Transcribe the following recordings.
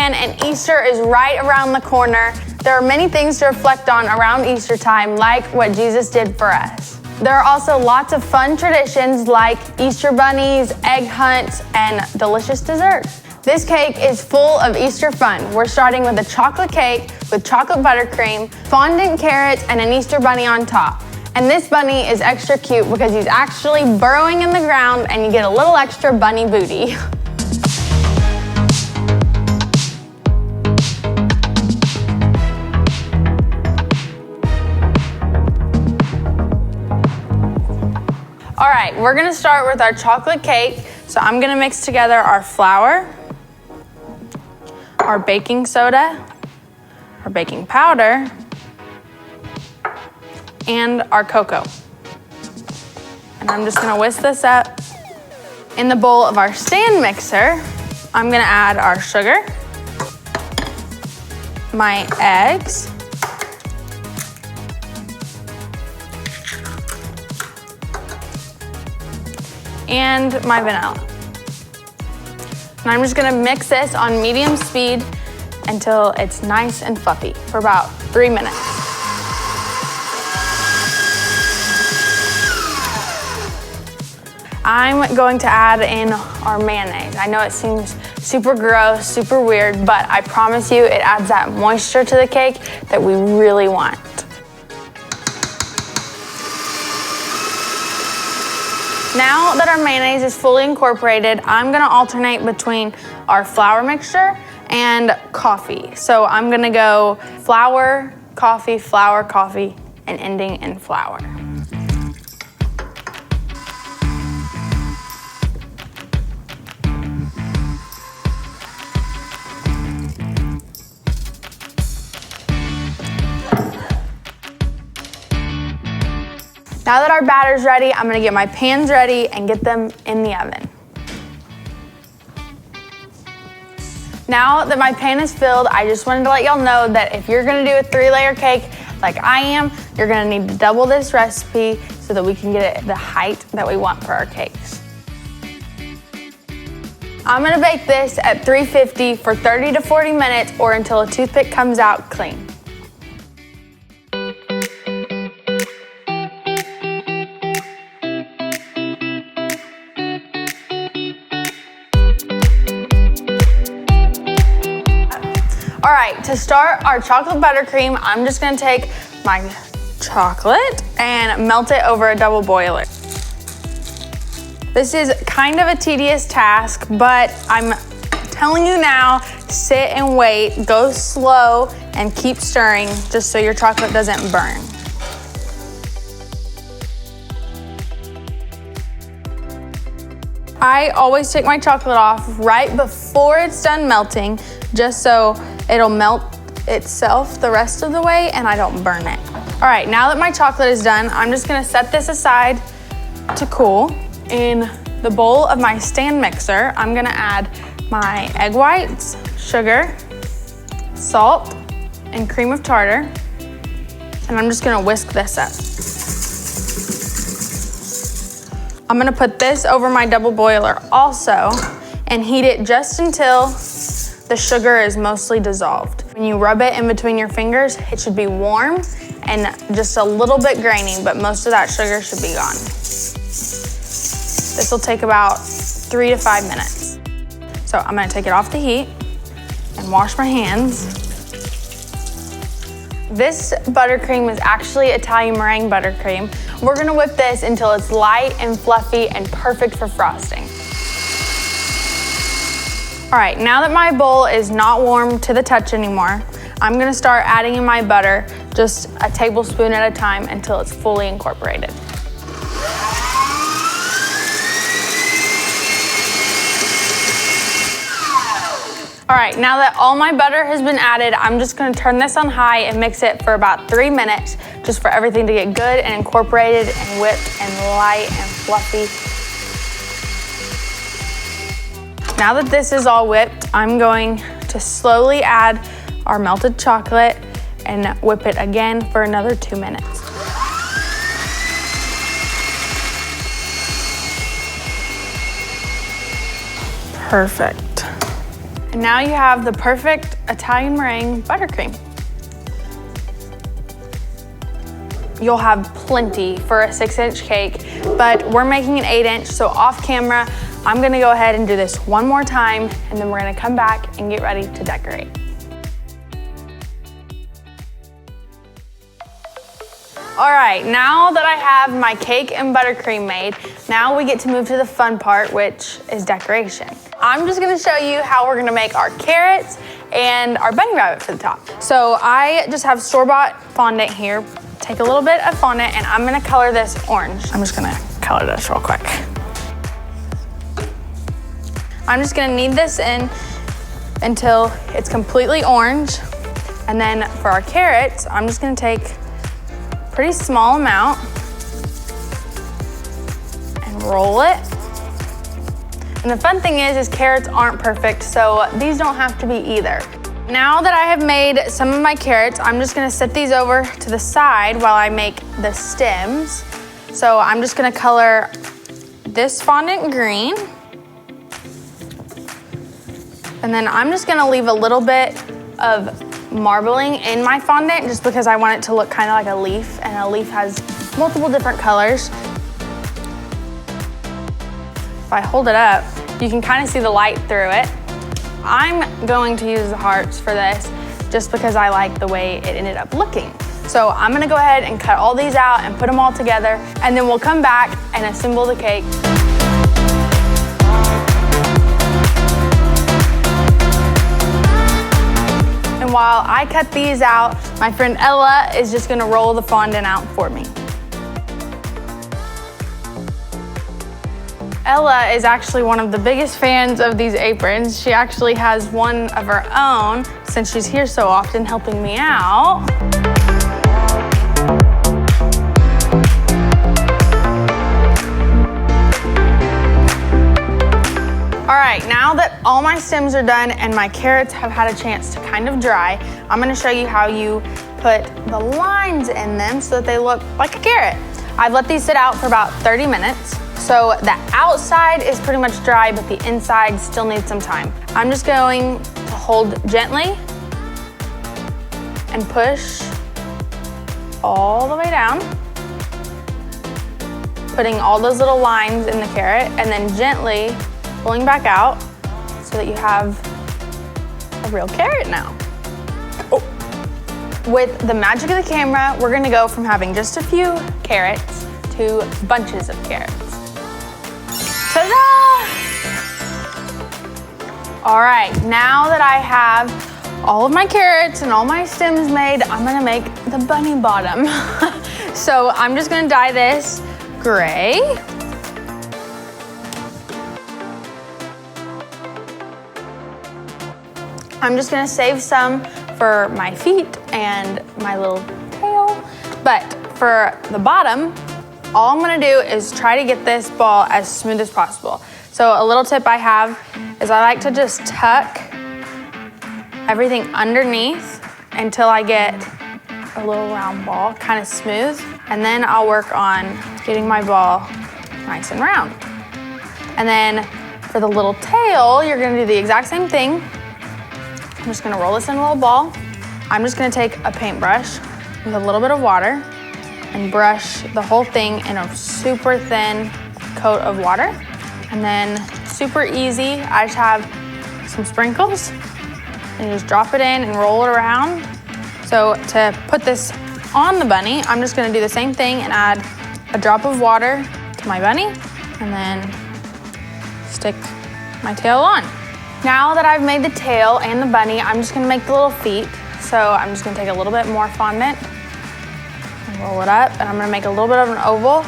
can, and Easter is right around the corner. There are many things to reflect on around Easter time, like what Jesus did for us. There are also lots of fun traditions like Easter bunnies, egg hunts, and delicious desserts. This cake is full of Easter fun. We're starting with a chocolate cake with chocolate buttercream, fondant carrots, and an Easter bunny on top. And this bunny is extra cute because he's actually burrowing in the ground and you get a little extra bunny booty. All right, we're gonna start with our chocolate cake. So I'm gonna mix together our flour, our baking soda, our baking powder, and our cocoa. And I'm just gonna whisk this up. In the bowl of our stand mixer, I'm gonna add our sugar, my eggs, and my vanilla. And I'm just gonna mix this on medium speed until it's nice and fluffy for about 3 minutes. I'm going to add in our mayonnaise. I know it seems super gross, super weird, but I promise you it adds that moisture to the cake that we really want. Now that our mayonnaise is fully incorporated, I'm gonna alternate between our flour mixture and coffee. So I'm gonna go flour, coffee, and ending in flour. Now that our batter's ready, I'm gonna get my pans ready and get them in the oven. Now that my pan is filled, I just wanted to let y'all know that if you're gonna do a 3-layer cake like I am, you're gonna need to double this recipe so that we can get it the height that we want for our cakes. I'm gonna bake this at 350 for 30 to 40 minutes or until a toothpick comes out clean. All right, to start our chocolate buttercream, I'm just gonna take my chocolate and melt it over a double boiler. This is kind of a tedious task, but I'm telling you now, sit and wait, go slow, and keep stirring just so your chocolate doesn't burn. I always take my chocolate off right before it's done melting, just so it'll melt itself the rest of the way and I don't burn it. All right, now that my chocolate is done, I'm just gonna set this aside to cool. In the bowl of my stand mixer, I'm gonna add my egg whites, sugar, salt, and cream of tartar. And I'm just gonna whisk this up. I'm gonna put this over my double boiler also and heat it just until the sugar is mostly dissolved. When you rub it in between your fingers, it should be warm and just a little bit grainy, but most of that sugar should be gone. This will take about 3 to 5 minutes. So I'm gonna take it off the heat and wash my hands. This buttercream is actually Italian meringue buttercream. We're gonna whip this until it's light and fluffy and perfect for frosting. All right, now that my bowl is not warm to the touch anymore, I'm gonna start adding in my butter, just a tablespoon at a time until it's fully incorporated. All right, now that all my butter has been added, I'm just gonna turn this on high and mix it for about 3 minutes, just for everything to get good and incorporated and whipped and light and fluffy. Now that this is all whipped, I'm going to slowly add our melted chocolate and whip it again for another 2 minutes. Perfect. And now you have the perfect Italian meringue buttercream. You'll have plenty for a 6-inch cake, but we're making an 8-inch, so off camera, I'm gonna go ahead and do this one more time, and then we're gonna come back and get ready to decorate. All right, now that I have my cake and buttercream made, now we get to move to the fun part, which is decoration. I'm just gonna show you how we're gonna make our carrots and our bunny rabbit for the top. So I just have store-bought fondant here. Take a little bit of fondant and I'm gonna color this orange. I'm just gonna color this real quick. I'm just gonna knead this in until it's completely orange. And then for our carrots, I'm just gonna take a pretty small amount and roll it. And the fun thing is carrots aren't perfect, so these don't have to be either. Now that I have made some of my carrots, I'm just gonna set these over to the side while I make the stems. So I'm just gonna color this fondant green. And then I'm just gonna leave a little bit of marbling in my fondant just because I want it to look kind of like a leaf, and a leaf has multiple different colors. If I hold it up, you can kind of see the light through it. I'm going to use the hearts for this just because I like the way it ended up looking. So I'm gonna go ahead and cut all these out and put them all together, and then we'll come back and assemble the cake. And while I cut these out, my friend Ella is just gonna roll the fondant out for me. Ella is actually one of the biggest fans of these aprons. She actually has one of her own since she's here so often helping me out. All right, now that all my stems are done and my carrots have had a chance to kind of dry, I'm gonna show you how you put the lines in them so that they look like a carrot. I've let these sit out for about 30 minutes. So the outside is pretty much dry, but the inside still needs some time. I'm just going to hold gently and push all the way down, putting all those little lines in the carrot, and then gently pulling back out so that you have a real carrot now. Oh. With the magic of the camera, we're gonna go from having just a few carrots to bunches of carrots. Ta-da! All right, now that I have all of my carrots and all my stems made, I'm gonna make the bunny bottom. So I'm just gonna dye this gray. I'm just gonna save some for my feet and my little tail. But for the bottom, all I'm gonna do is try to get this ball as smooth as possible. So a little tip I have is I like to just tuck everything underneath until I get a little round ball, kind of smooth. And then I'll work on getting my ball nice and round. And then for the little tail, you're gonna do the exact same thing. I'm just gonna roll this in a little ball. I'm just gonna take a paintbrush with a little bit of water and brush the whole thing in a super thin coat of water. And then super easy, I just have some sprinkles and you just drop it in and roll it around. So to put this on the bunny, I'm just gonna do the same thing and add a drop of water to my bunny and then stick my tail on. Now that I've made the tail and the bunny, I'm just gonna make the little feet. So I'm just gonna take a little bit more fondant and roll it up, and I'm gonna make a little bit of an oval.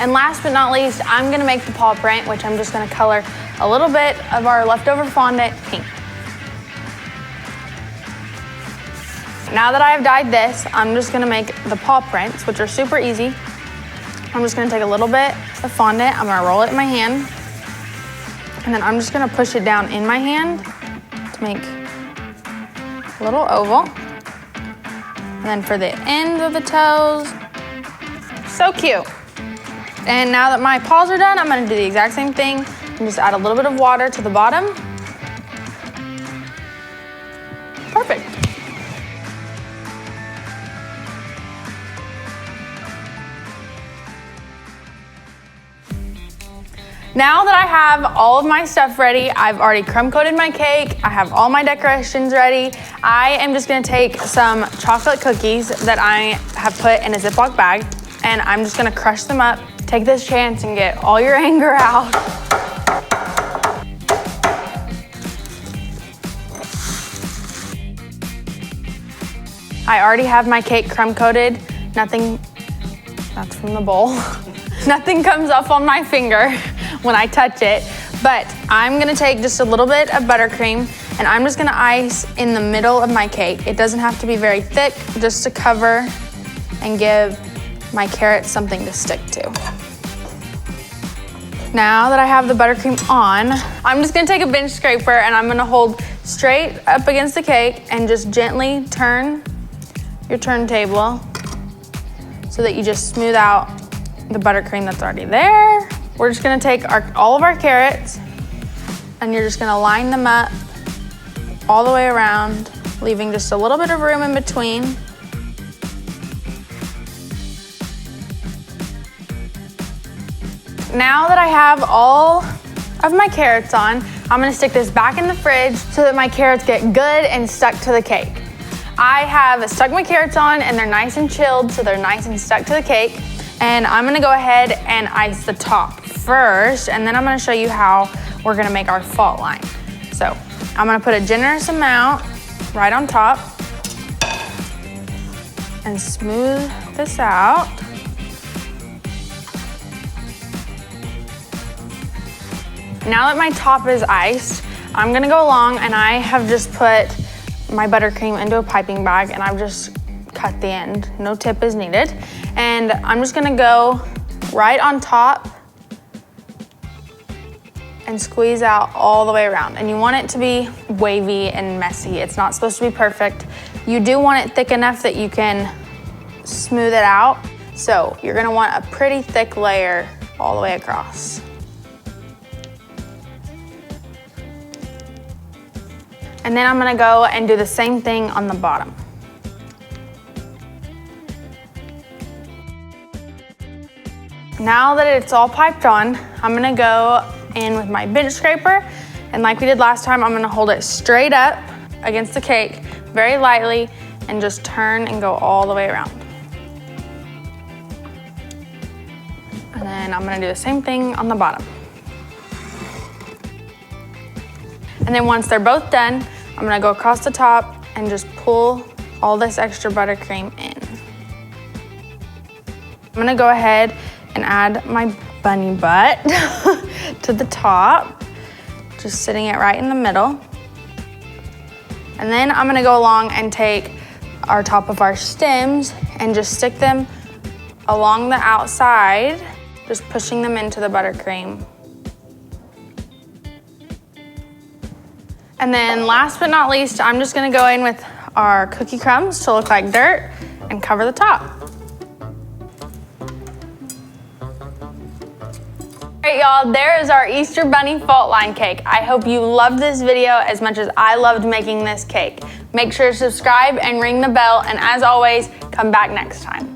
And last but not least, I'm gonna make the paw print, which I'm just gonna color a little bit of our leftover fondant pink. Now that I have dyed this, I'm just gonna make the paw prints, which are super easy. I'm just gonna take a little bit of fondant, I'm gonna roll it in my hand, and then I'm just gonna push it down in my hand to make a little oval. And then for the ends of the toes, so cute. And now that my paws are done, I'm gonna do the exact same thing and just add a little bit of water to the bottom. Perfect. Now that I have all of my stuff ready, I've already crumb coated my cake, I have all my decorations ready. I am just gonna take some chocolate cookies that I have put in a Ziploc bag, and I'm just gonna crush them up. Take this chance and get all your anger out. I already have my cake crumb coated. Nothing, that's from the bowl. Nothing comes up on my finger when I touch it, but I'm gonna take just a little bit of buttercream and I'm just gonna ice in the middle of my cake. It doesn't have to be very thick, just to cover and give my carrots something to stick to. Now that I have the buttercream on, I'm just gonna take a bench scraper and I'm gonna hold straight up against the cake and just gently turn your turntable so that you just smooth out the buttercream that's already there. We're just gonna take all of our carrots and you're just gonna line them up all the way around, leaving just a little bit of room in between. Now that I have all of my carrots on, I'm gonna stick this back in the fridge so that my carrots get good and stuck to the cake. I have stuck my carrots on and they're nice and chilled, so they're nice and stuck to the cake. And I'm gonna go ahead and ice the top first, and then I'm gonna show you how we're gonna make our fault line. So I'm gonna put a generous amount right on top and smooth this out. Now that my top is iced, I'm gonna go along and I have just put my buttercream into a piping bag and I've just cut the end. No tip is needed. And I'm just gonna go right on top and squeeze out all the way around. And you want it to be wavy and messy. It's not supposed to be perfect. You do want it thick enough that you can smooth it out. So you're gonna want a pretty thick layer all the way across. And then I'm gonna go and do the same thing on the bottom. Now that it's all piped on, I'm gonna go in with my bench scraper, and like we did last time, I'm gonna hold it straight up against the cake, very lightly, and just turn and go all the way around. And then I'm gonna do the same thing on the bottom. And then once they're both done, I'm gonna go across the top and just pull all this extra buttercream in. I'm gonna go ahead and add my bunny butt to the top, just sitting it right in the middle. And then I'm gonna go along and take our top of our stems and just stick them along the outside, just pushing them into the buttercream. And then last but not least, I'm just gonna go in with our cookie crumbs to look like dirt and cover the top. All right, y'all, there is our Easter Bunny fault line cake. I hope you loved this video as much as I loved making this cake. Make sure to subscribe and ring the bell, and as always, come back next time.